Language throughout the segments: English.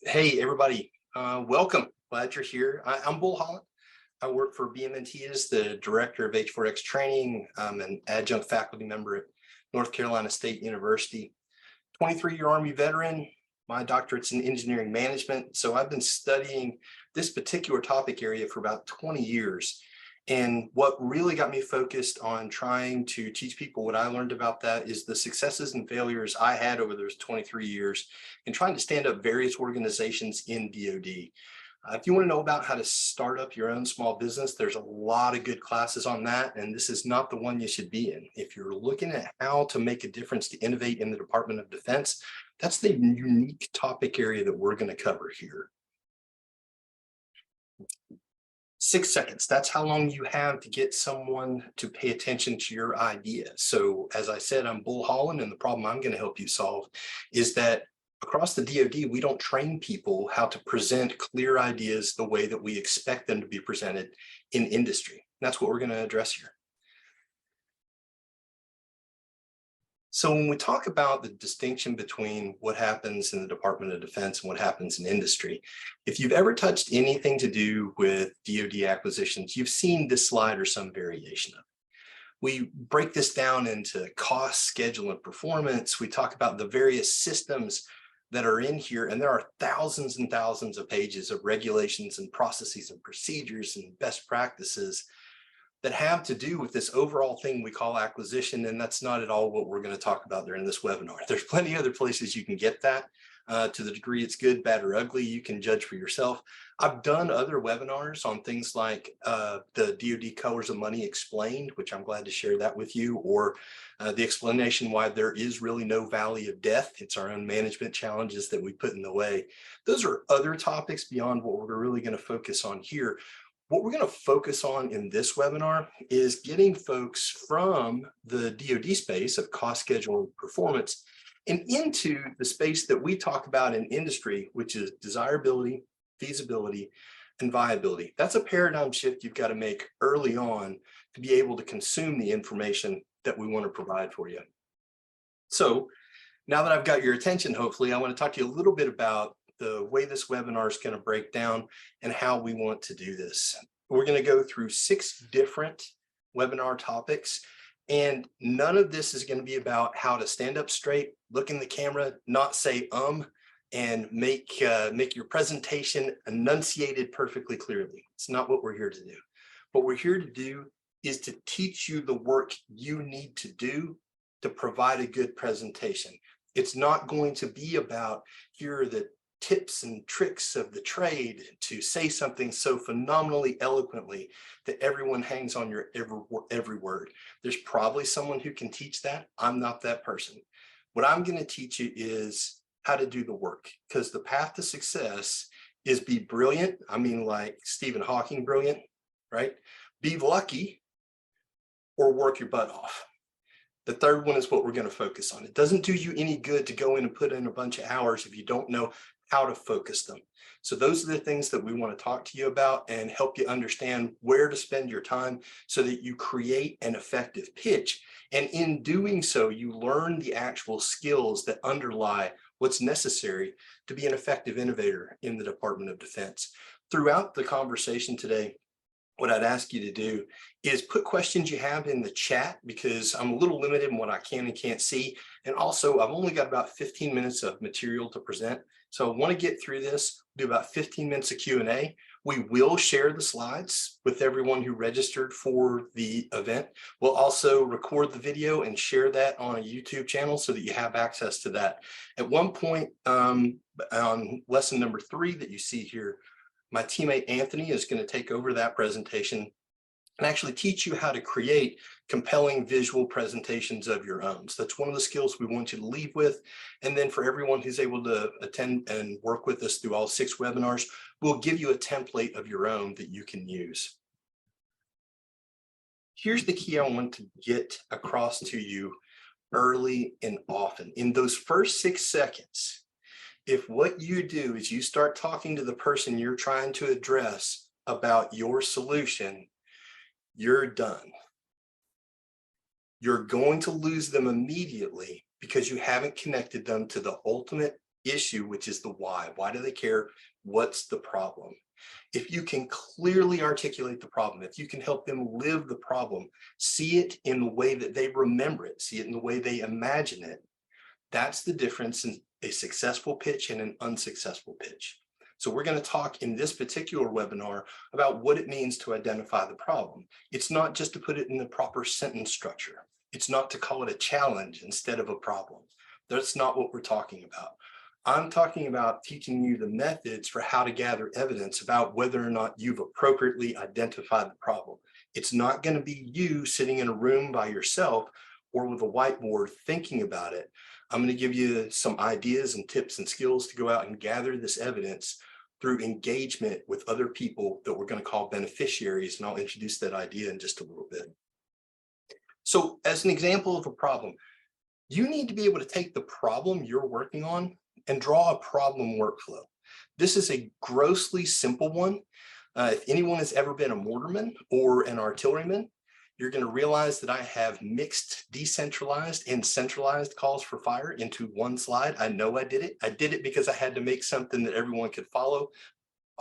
Hey, everybody, welcome. Glad you're here. I'm Bull Holland. I work for BMNT as the Director of H4X Training. I'm an adjunct faculty member at North Carolina State University. 23-year Army veteran. My doctorate's in engineering management. So I've been studying this particular topic area for about 20 years. And what really got me focused on trying to teach people what I learned about that is the successes and failures I had over those 23 years in trying to stand up various organizations in DoD. If you want to know about how to start up your own small business, there's a lot of good classes on that, and this is not the one you should be in. If you're looking at how to make a difference to innovate in the Department of Defense, that's the unique topic area that we're going to cover here. 6 seconds, that's how long you have to get someone to pay attention to your idea. So as I said, I'm Bull Holland, and the problem I'm going to help you solve is that across the DoD, we don't train people how to present clear ideas the way that we expect them to be presented in industry. That's what we're going to address here. So when we talk about the distinction between what happens in the Department of Defense and what happens in industry, if you've ever touched anything to do with DoD acquisitions, you've seen this slide or some variation of it. We break this down into cost, schedule, and performance. We talk about the various systems that are in here, and there are thousands and thousands of pages of regulations and processes and procedures and best practices that have to do with this overall thing we call acquisition, and that's not at all what we're going to talk about during this webinar. There's plenty of other places you can get that. To the degree it's good, bad, or ugly, you can judge for yourself. I've done other webinars on things like the DoD Colors of Money Explained, which I'm glad to share that with you, or the explanation why there is really no valley of death. It's our own management challenges that we put in the way. Those are other topics beyond what we're really going to focus on here. What we're going to focus on in this webinar is getting folks from the DoD space of cost, schedule, and performance and into the space that we talk about in industry, which is desirability, feasibility, and viability. That's a paradigm shift you've got to make early on to be able to consume the information that we want to provide for you. So now that I've got your attention, hopefully, I want to talk to you a little bit about the way this webinar is going to break down and how we want to do this. We're going to go through 6 different webinar topics, and none of this is going to be about how to stand up straight, look in the camera, not say and make your presentation enunciated perfectly clearly. It's not what we're here to do. What we're here to do is to teach you the work you need to do to provide a good presentation. It's not going to be about here are the tips and tricks of the trade to say something so phenomenally eloquently that everyone hangs on your every word. There's probably someone who can teach that. I'm not that person. What I'm going to teach you is how to do the work, because the path to success is be brilliant. I mean, like Stephen Hawking brilliant, right? Be lucky or work your butt off. The third one is what we're going to focus on. It doesn't do you any good to go in and put in a bunch of hours if you don't know how to focus them. So those are the things that we want to talk to you about and help you understand where to spend your time so that you create an effective pitch. And in doing so, you learn the actual skills that underlie what's necessary to be an effective innovator in the Department of Defense. Throughout the conversation today, what I'd ask you to do is put questions you have in the chat, because I'm a little limited in what I can and can't see. And also, I've only got about 15 minutes of material to present. So I want to get through this, do about 15 minutes of Q&A. We will share the slides with everyone who registered for the event. We'll also record the video and share that on a YouTube channel so that you have access to that. At one point on lesson number 3 that you see here, my teammate Anthony is going to take over that presentation and actually teach you how to create compelling visual presentations of your own. So that's one of the skills we want you to leave with. And then for everyone who's able to attend and work with us through all 6 webinars, we'll give you a template of your own that you can use. Here's the key I want to get across to you early and often. In those first 6 seconds, if what you do is you start talking to the person you're trying to address about your solution, you're done. You're going to lose them immediately because you haven't connected them to the ultimate issue, which is the why. Why do they care? What's the problem? If you can clearly articulate the problem, if you can help them live the problem, see it in the way that they remember it, see it in the way they imagine it, that's the difference in a successful pitch and an unsuccessful pitch. So we're going to talk in this particular webinar about what it means to identify the problem. It's not just to put it in the proper sentence structure. It's not to call it a challenge instead of a problem. That's not what we're talking about. I'm talking about teaching you the methods for how to gather evidence about whether or not you've appropriately identified the problem. It's not going to be you sitting in a room by yourself or with a whiteboard thinking about it. I'm going to give you some ideas and tips and skills to go out and gather this evidence through engagement with other people that we're going to call beneficiaries, and I'll introduce that idea in just a little bit. So as an example of a problem, you need to be able to take the problem you're working on and draw a problem workflow. This is a grossly simple one. If anyone has ever been a mortarman or an artilleryman, you're going to realize that I have mixed decentralized and centralized calls for fire into one slide. I know I did it. I did it because I had to make something that everyone could follow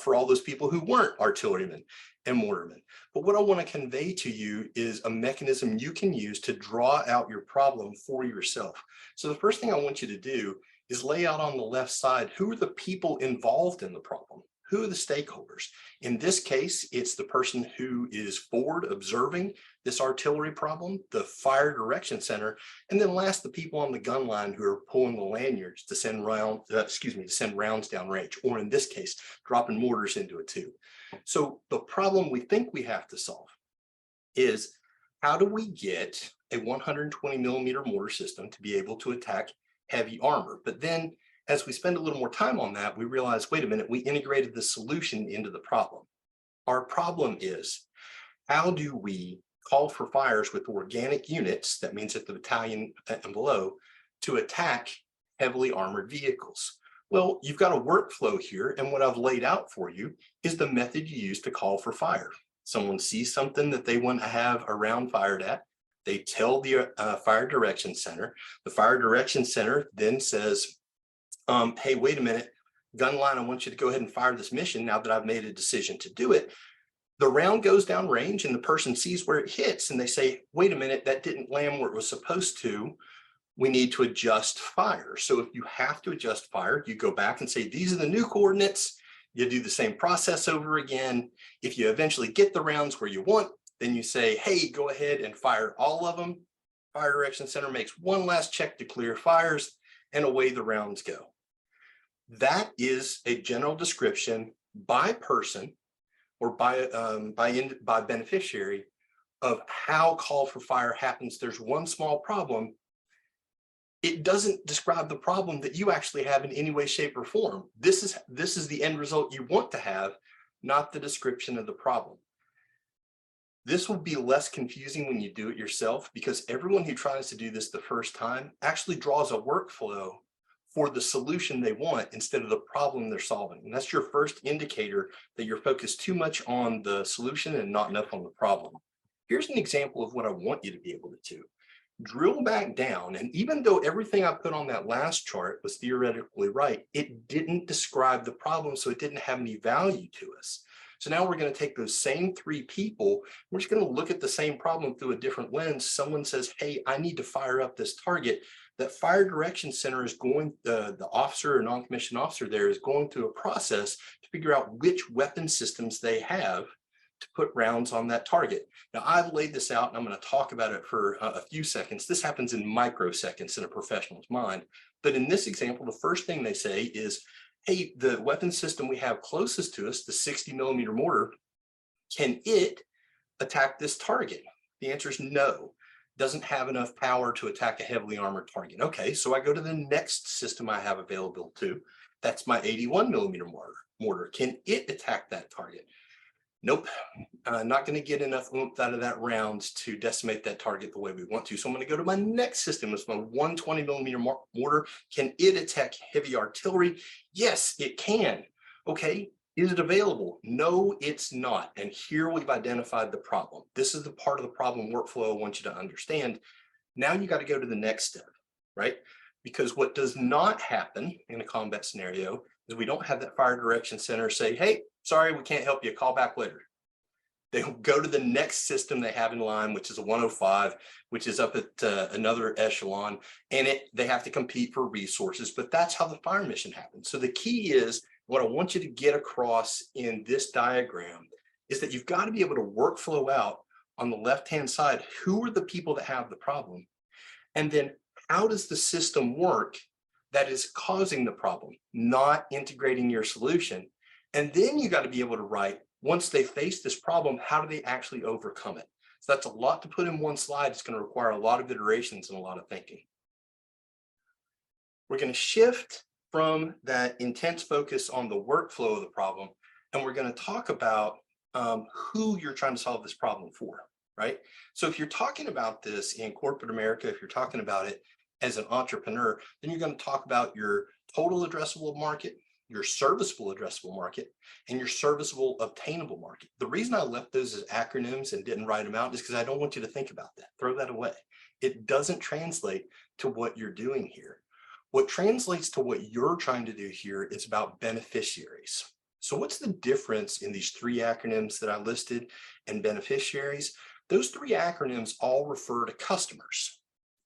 for all those people who weren't artillerymen and mortarmen. But what I want to convey to you is a mechanism you can use to draw out your problem for yourself. So the first thing I want you to do is lay out on the left side, who are the people involved in the problem? Who are the stakeholders? In this case, it's the person who is forward observing this artillery problem, the fire direction center, and then last, the people on the gun line who are pulling the lanyards to send rounds down range, or in this case, dropping mortars into it too. So the problem we think we have to solve is, how do we get a 120 millimeter mortar system to be able to attack heavy armor? But then as we spend a little more time on that, we realize, wait a minute, we integrated the solution into the problem. Our problem is, how do we call for fires with organic units, that means at the battalion and below, to attack heavily armored vehicles? Well, you've got a workflow here, and what I've laid out for you is the method you use to call for fire. Someone sees something that they want to have a round fired at. They tell the fire direction center. The fire direction center then says, hey, wait a minute, gun line, I want you to go ahead and fire this mission now that I've made a decision to do it. The round goes down range and the person sees where it hits and they say, wait a minute, that didn't land where it was supposed to. We need to adjust fire. So if you have to adjust fire, you go back and say, these are the new coordinates. You do the same process over again. If you eventually get the rounds where you want, then you say, hey, go ahead and fire all of them. Fire direction center makes one last check to clear fires, and away the rounds go. That is a general description by person or by beneficiary of how call for fire happens. There's one small problem. It doesn't describe the problem that you actually have in any way, shape, or form. This is the end result you want to have, not the description of the problem. This will be less confusing when you do it yourself, because everyone who tries to do this the first time actually draws a workflow for the solution they want instead of the problem they're solving. And that's your first indicator that you're focused too much on the solution and not enough on the problem. Here's an example of what I want you to be able to do. Drill back down, and even though everything I put on that last chart was theoretically right, it didn't describe the problem, so it didn't have any value to us. So now we're going to take those same three people, we're just going to look at the same problem through a different lens. Someone says, hey, I need to fire up this target. That fire direction center is going, the officer or non-commissioned officer there is going through a process to figure out which weapon systems they have to put rounds on that target. Now, I've laid this out and I'm going to talk about it for a few seconds. This happens in microseconds in a professional's mind. But in this example, the first thing they say is, hey, the weapon system we have closest to us, the 60 millimeter mortar, can it attack this target? The answer is no. Doesn't have enough power to attack a heavily armored target. Okay, so I go to the next system I have available to. That's my 81 millimeter mortar. Can it attack that target? Nope, not going to get enough oomph out of that round to decimate that target the way we want to. So I'm going to go to my next system. It's my 120 millimeter mortar. Can it attack heavy artillery? Yes, it can. Okay, is it available? No, it's not. And here we've identified the problem. This is the part of the problem workflow I want you to understand. Now you got to go to the next step, right? Because what does not happen in a combat scenario is we don't have that fire direction center say, hey, sorry, we can't help you, call back later. They'll go to the next system they have in line, which is a 105, which is up at another echelon, and they have to compete for resources, but that's how the fire mission happens. So the key is, what I want you to get across in this diagram is that you've got to be able to workflow out on the left-hand side, who are the people that have the problem? And then how does the system work that is causing the problem, not integrating your solution? And then you got to be able to write, once they face this problem, how do they actually overcome it? So that's a lot to put in one slide. It's going to require a lot of iterations and a lot of thinking. We're going to shift from that intense focus on the workflow of the problem, and we're going to talk about who you're trying to solve this problem for, right? So if you're talking about this in corporate America, if you're talking about it as an entrepreneur, then you're going to talk about your total addressable market, your serviceable addressable market, and your serviceable obtainable market. The reason I left those as acronyms and didn't write them out is because I don't want you to think about that. Throw that away. It doesn't translate to what you're doing here. What translates to what you're trying to do here is about beneficiaries. So what's the difference in these three acronyms that I listed and beneficiaries? Those three acronyms all refer to customers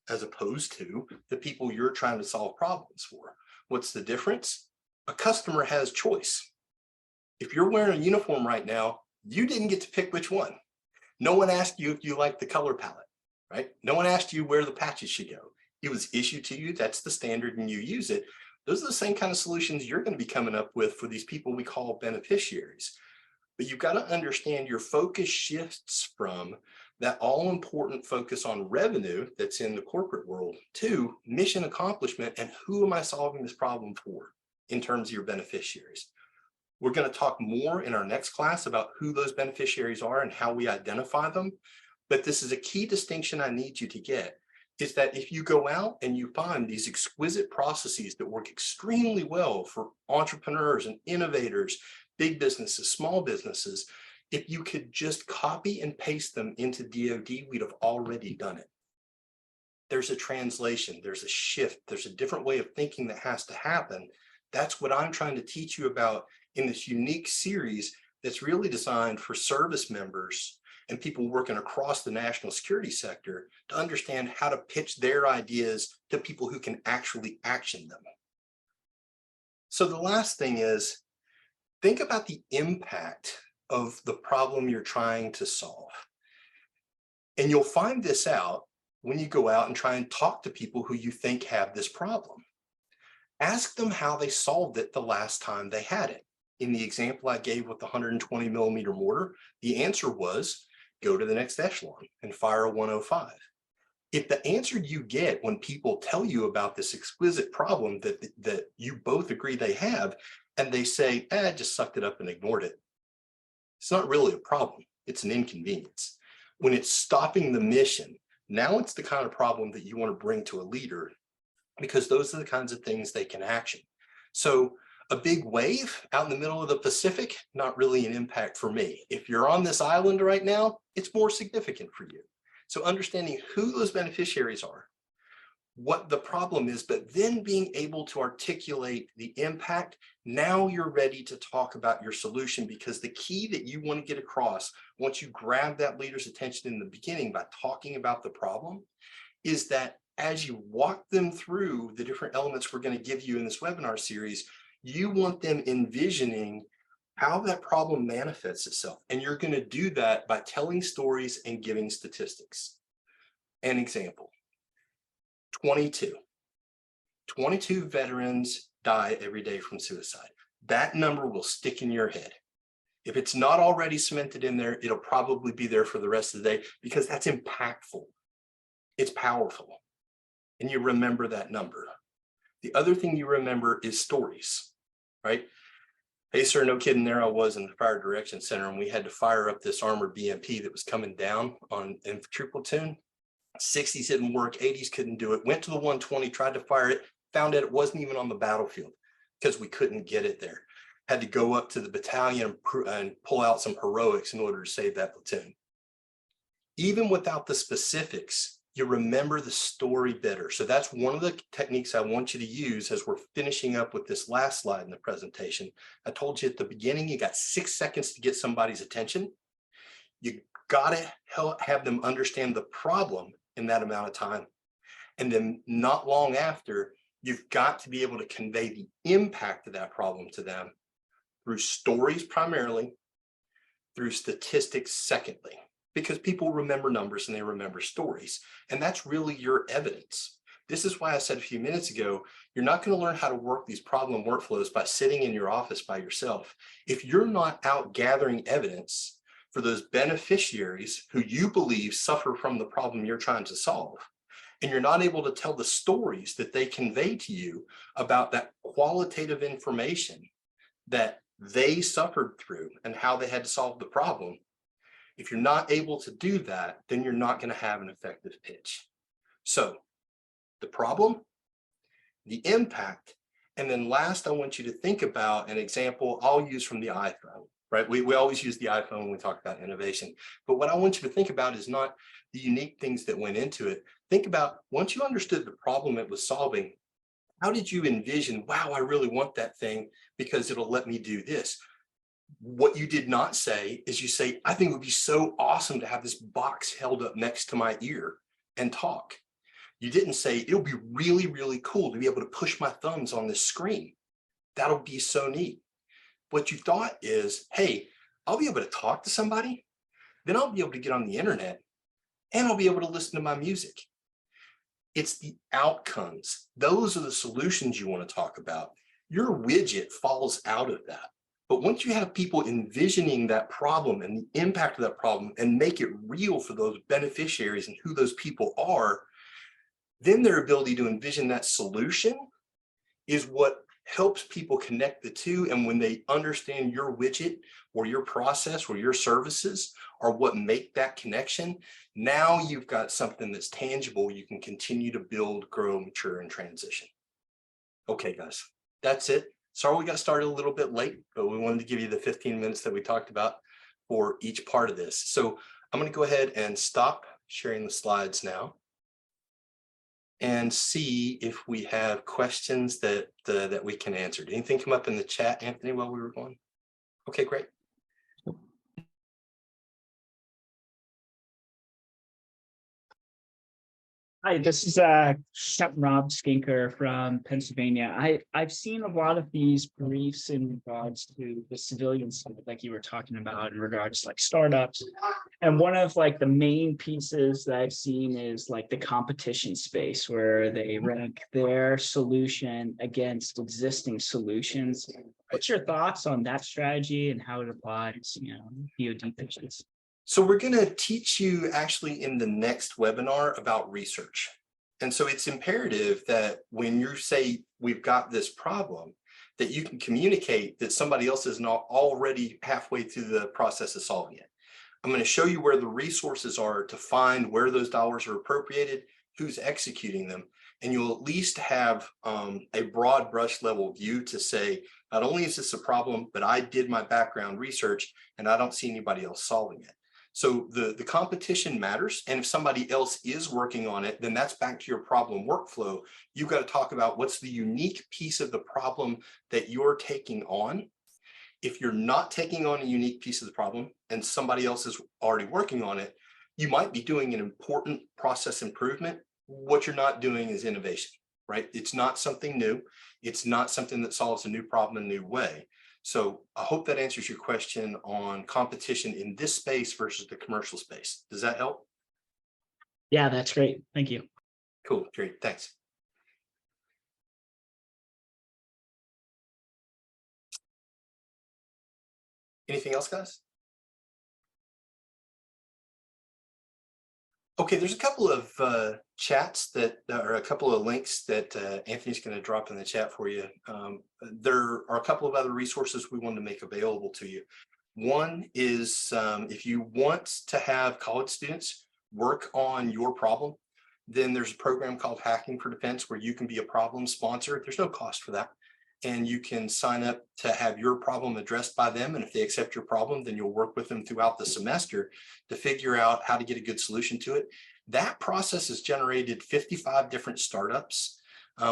as opposed to the people you're trying to solve problems for. What's the difference? A customer has choice. If you're wearing a uniform right now, you didn't get to pick which one. No one asked you if you like the color palette, right? No one asked you where the patches should go. It was issued to you, that's the standard, and you use it. Those are the same kind of solutions you're going to be coming up with for these people we call beneficiaries. But you've got to understand your focus shifts from that all-important focus on revenue that's in the corporate world to mission accomplishment and who am I solving this problem for in terms of your beneficiaries. We're going to talk more in our next class about who those beneficiaries are and how we identify them. But this is a key distinction I need you to get, is that if you go out and you find these exquisite processes that work extremely well for entrepreneurs and innovators, big businesses, small businesses, if you could just copy and paste them into DoD, we'd have already done it. There's a translation, there's a shift, there's a different way of thinking that has to happen. That's what I'm trying to teach you about in this unique series that's really designed for service members and people working across the national security sector to understand how to pitch their ideas to people who can actually action them. So the last thing is, think about the impact of the problem you're trying to solve. And you'll find this out when you go out and try and talk to people who you think have this problem. Ask them how they solved it the last time they had it. In the example I gave with the 120 millimeter mortar, the answer was go to the next echelon and fire a 105. If the answer you get when people tell you about this exquisite problem that you both agree they have, and they say, I just sucked it up and ignored it, it's not really a problem, it's an inconvenience. When it's stopping the mission, now it's the kind of problem that you want to bring to a leader, because those are the kinds of things they can action. So a big wave out in the middle of the Pacific, not really an impact for me. If you're on this island right now, it's more significant for you. So understanding who those beneficiaries are, what the problem is, but then being able to articulate the impact. Now you're ready to talk about your solution, because the key that you want to get across once you grab that leader's attention in the beginning by talking about the problem is that as you walk them through the different elements we're going to give you in this webinar series, you want them envisioning how that problem manifests itself. And you're going to do that by telling stories and giving statistics. An example, 22 veterans die every day from suicide. That number will stick in your head. If it's not already cemented in there, it'll probably be there for the rest of the day, because that's impactful. It's powerful. And you remember that number. The other thing you remember is stories, right? Hey, sir, no kidding, there I was in the Fire Direction Center, and we had to fire up this armored BMP that was coming down on infantry platoon. 60s didn't work, 80s couldn't do it. Went to the 120, tried to fire it, found out it wasn't even on the battlefield because we couldn't get it there. Had to go up to the battalion and pull out some heroics in order to save that platoon. Even without the specifics, you remember the story better. So that's one of the techniques I want you to use as we're finishing up with this last slide in the presentation. I told you at the beginning, you got 6 seconds to get somebody's attention. You got to have them understand the problem in that amount of time. And then not long after, you've got to be able to convey the impact of that problem to them through stories primarily, through statistics secondly, because people remember numbers and they remember stories. And that's really your evidence. This is why I said a few minutes ago, you're not going to learn how to work these problem workflows by sitting in your office by yourself. If you're not out gathering evidence for those beneficiaries who you believe suffer from the problem you're trying to solve, and you're not able to tell the stories that they convey to you about that qualitative information that they suffered through and how they had to solve the problem, if you're not able to do that, then you're not going to have an effective pitch. So the problem, the impact, and then last, I want you to think about an example I'll use from the iPhone, right? We always use the iPhone when we talk about innovation, but what I want you to think about is not the unique things that went into it. Think about, once you understood the problem it was solving, how did you envision, wow, I really want that thing because it'll let me do this. What you did not say is you say, I think it would be so awesome to have this box held up next to my ear and talk. You didn't say, it'll be really, really cool to be able to push my thumbs on this screen. That'll be so neat. What you thought is, hey, I'll be able to talk to somebody, then I'll be able to get on the internet and I'll be able to listen to my music. It's the outcomes. Those are the solutions you want to talk about. Your widget falls out of that. But once you have people envisioning that problem and the impact of that problem and make it real for those beneficiaries and who those people are, then their ability to envision that solution is what helps people connect the two. And when they understand your widget or your process or your services are what make that connection, now you've got something that's tangible. You can continue to build, grow, mature, and transition. Okay, guys, that's it. Sorry we got started a little bit late, but we wanted to give you the 15 minutes that we talked about for each part of this. So I'm going to go ahead and stop sharing the slides now and see if we have questions that we can answer. Did anything come up in the chat, Anthony, while we were going? Okay, great. Hi, this is Captain Rob Skinker from Pennsylvania. I've seen a lot of these briefs in regards to the civilian side, like you were talking about, in regards to like startups. And one of like the main pieces that I've seen is like the competition space, where they rank their solution against existing solutions. What's your thoughts on that strategy and how it applies, DoD pitches? So we're going to teach you actually in the next webinar about research. And so it's imperative that when you say we've got this problem, that you can communicate that somebody else is not already halfway through the process of solving it. I'm going to show you where the resources are to find where those dollars are appropriated, who's executing them, and you'll at least have a broad brush level view to say, not only is this a problem, but I did my background research and I don't see anybody else solving it. So the competition matters. And if somebody else is working on it, then that's back to your problem workflow. You've got to talk about what's the unique piece of the problem that you're taking on. If you're not taking on a unique piece of the problem and somebody else is already working on it, you might be doing an important process improvement. What you're not doing is innovation, right? It's not something new. It's not something that solves a new problem in a new way. So I hope that answers your question on competition in this space versus the commercial space. Does that help? Yeah, that's great. Thank you. Cool, great, thanks. Anything else, guys? Okay, there's a couple of chats that are a couple of links that Anthony's going to drop in the chat for you. There are a couple of other resources we want to make available to you. One is if you want to have college students work on your problem, then there's a program called Hacking for Defense where you can be a problem sponsor. There's no cost for that. And you can sign up to have your problem addressed by them. And if they accept your problem, then you'll work with them throughout the semester to figure out how to get a good solution to it. That process has generated 55 different startups.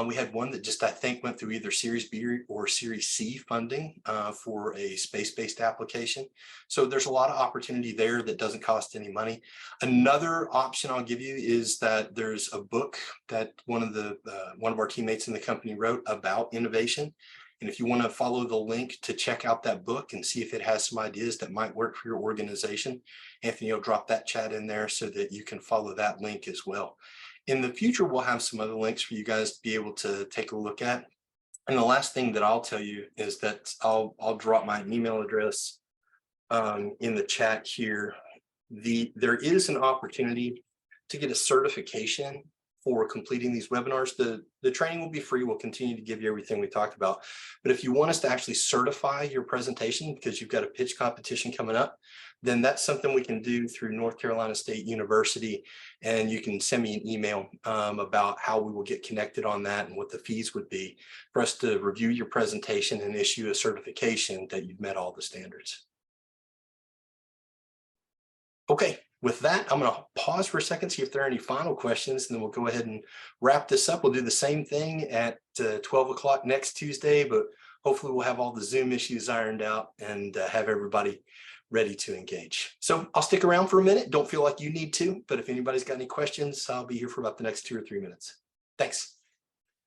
We had one that just, I think, went through either Series B or Series C funding for a space-based application. So there's a lot of opportunity there that doesn't cost any money. Another option I'll give you is that there's a book that one of our teammates in the company wrote about innovation. And if you want to follow the link to check out that book and see if it has some ideas that might work for your organization, Anthony will drop that chat in there so that you can follow that link as well. In the future, we'll have some other links for you guys to be able to take a look at. And the last thing that I'll tell you is that I'll drop my email address in the chat here. There is an opportunity to get a certification for completing these webinars. The training will be free. We'll continue to give you everything we talked about. But if you want us to actually certify your presentation because you've got a pitch competition coming up, then that's something we can do through North Carolina State University. And you can send me an email about how we will get connected on that and what the fees would be for us to review your presentation and issue a certification that you've met all the standards. Okay, with that, I'm going to pause for a second, see if there are any final questions, and then we'll go ahead and wrap this up. We'll do the same thing at 12 o'clock next Tuesday, but hopefully we'll have all the Zoom issues ironed out and have everybody ready to engage. So I'll stick around for a minute. Don't feel like you need to, but if anybody's got any questions, I'll be here for about the next 2 or 3 minutes. Thanks.